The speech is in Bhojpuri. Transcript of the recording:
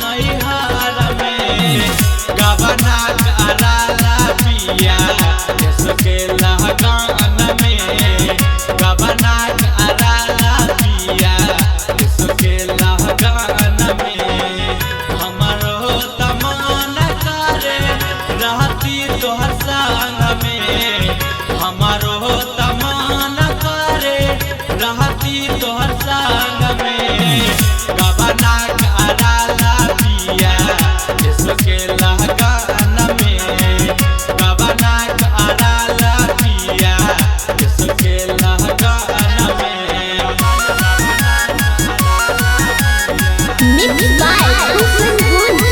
नैहर में गबना कराला पिया इसके लगन में गबना कराला पिया इसके लगन में हमारो तमन करे रहती तोहर संग में हमारो तमन करे रहती तोहर संग में गबना कराला पिया इसके लगन में गबना कराला पिया इसके लगन में Mixed by Open Good.